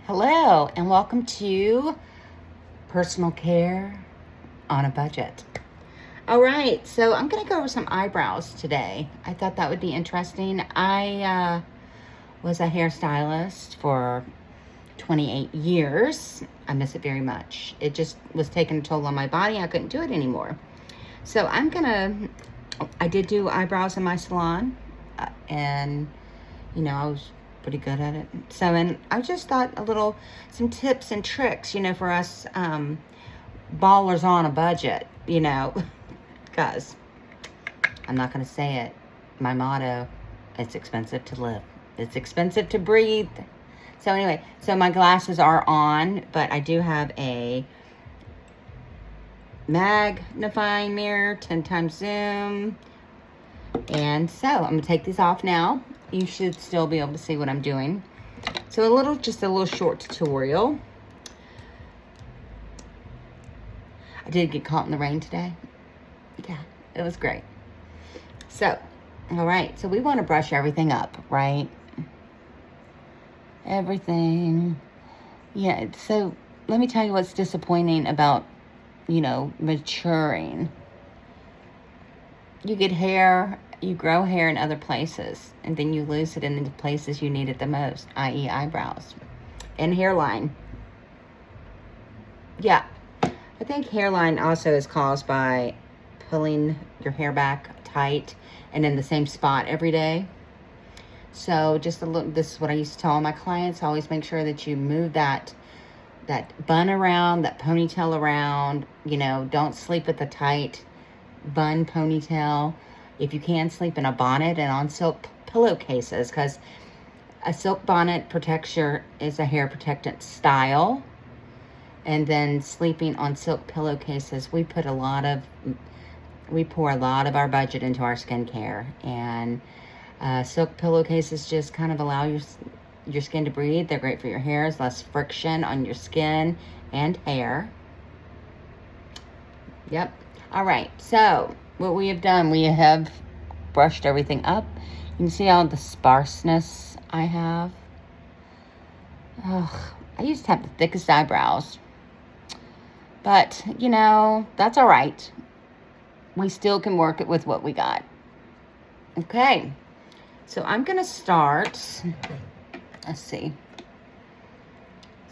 Hello, and welcome to Personal Care on a Budget. All right, so I'm going to go over some eyebrows today. I thought that would be interesting. I was a hairstylist for 28 years. I miss it very much. It just was taking a toll on my body. I couldn't do it anymore. So I did do eyebrows in my salon, and I was pretty good at it. So, and I just thought some tips and tricks, for us ballers on a budget, because I'm not going to say it. My motto, it's expensive to live. It's expensive to breathe. So anyway, so my glasses are on, but I do have a magnifying mirror, 10 times zoom. And so I'm going to take these off now. You should still be able to see what I'm doing. So just a little short tutorial. I did get caught in the rain today. Yeah, it was great. So, all right. So we want to brush everything up, right? Everything. Yeah, so let me tell you what's disappointing about, maturing. You get hair, you grow hair in other places, and then you lose it in the places you need it the most, i.e. eyebrows and hairline. Yeah, I think hairline also is caused by pulling your hair back tight and in the same spot every day. So just this is what I used to tell all my clients. Always make sure that you move that bun around, that ponytail around. Don't sleep with the tight bun ponytail. If you can, sleep in a bonnet and on silk pillowcases, because a silk bonnet is a hair protectant style. And then sleeping on silk pillowcases, we pour a lot of our budget into our skincare. And silk pillowcases just kind of allow your skin to breathe. They're great for your hair. There's less friction on your skin and hair. Yep. All right, so what we have done, we have brushed everything up. You can see all the sparseness I have. Ugh, I used to have the thickest eyebrows. But, that's all right. We still can work it with what we got. Okay, so I'm going to start. Let's see.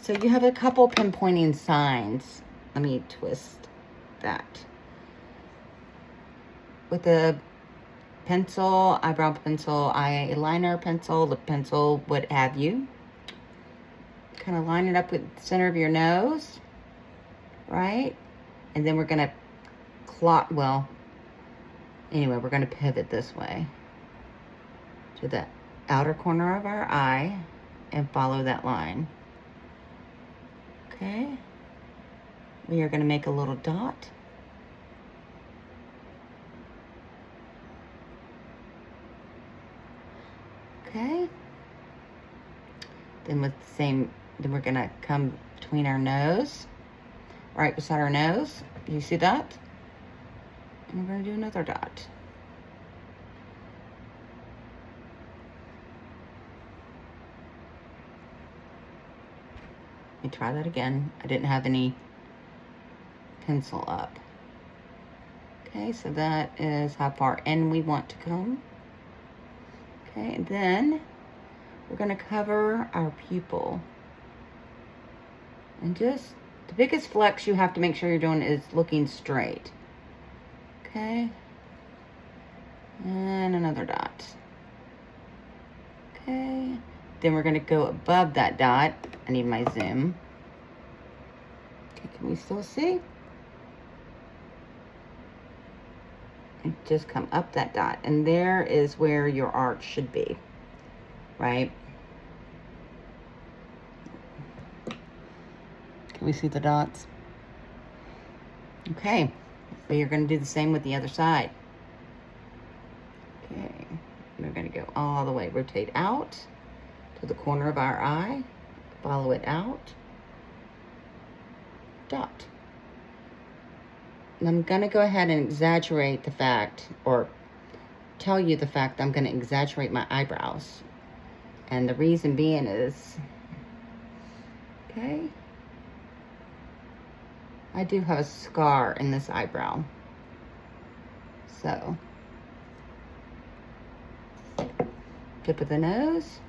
So you have a couple pinpointing signs. Let me twist that. With a pencil, eyebrow pencil, eyeliner pencil, lip pencil, what have you. Kind of line it up with the center of your nose, right? And then we're going to we're going to pivot this way to the outer corner of our eye and follow that line. Okay. We are going to make a little dot. Okay. Then we're going to come between our nose, right beside our nose. You see that? And we're going to do another dot. Let me try that again. I didn't have any pencil up. Okay, so that is how far in we want to come. Okay, and then we're going to cover our pupil. And just the biggest flex you have to make sure you're doing is looking straight. Okay. And another dot. Okay. Then we're going to go above that dot. I need my zoom. Okay, can we still see? And just come up that dot. And there is where your arch should be. Right? Can we see the dots? Okay. So you're going to do the same with the other side. Okay. We're going to go all the way. Rotate out to the corner of our eye. Follow it out. Dot. And I'm going to go ahead and exaggerate the fact, or tell you the fact that I'm going to exaggerate my eyebrows. And the reason being is Okay. I do have a scar in this eyebrow. So, tip of the nose.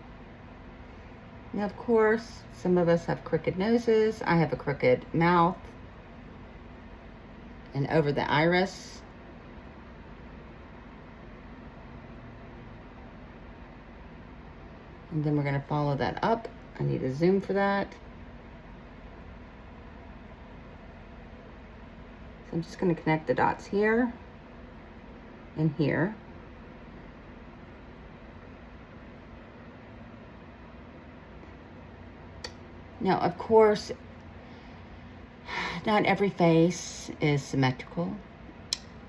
Now, of course, some of us have crooked noses. I have a crooked mouth. And over the iris. And then we're going to follow that up. I need a zoom for that. So I'm just going to connect the dots here and here. Now, of course, not every face is symmetrical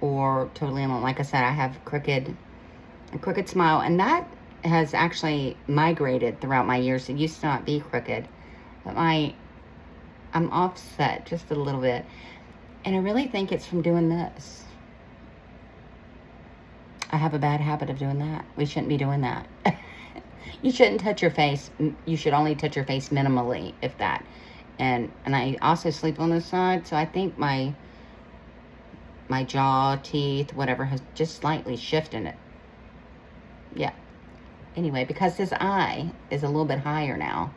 or totally alone. Like I said, I have a crooked smile, and that has actually migrated throughout my years. It used to not be crooked, but I'm offset just a little bit. And I really think it's from doing this. I have a bad habit of doing that. We shouldn't be doing that. You shouldn't touch your face. You should only touch your face minimally, if that. And I also sleep on this side, so I think my jaw, teeth, whatever, has just slightly shifted it. Yeah. Anyway, because his eye is a little bit higher now.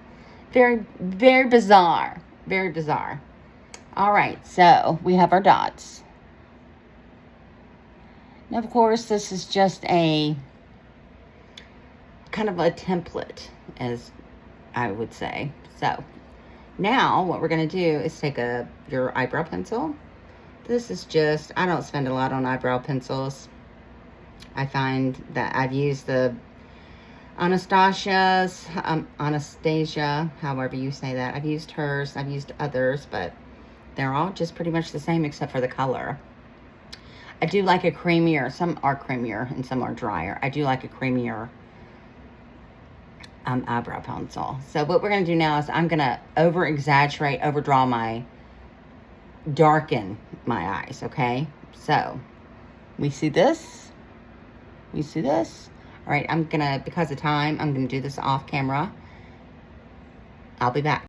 Very, very bizarre. Very bizarre. All right, so we have our dots. Now, of course, this is just a kind of a template, as I would say. So now what we're going to do is take your eyebrow pencil. This is just, I don't spend a lot on eyebrow pencils. I find that I've used the Anastasia, however you say that. I've used hers, I've used others, but they're all just pretty much the same except for the color. I do like a creamier, some are creamier and some are drier. I do like a creamier eyebrow pencil. So what we're going to do now is I'm going to darken my eyes, okay? So, we see this? You see this? All right, because of time, I'm going to do this off camera. I'll be back.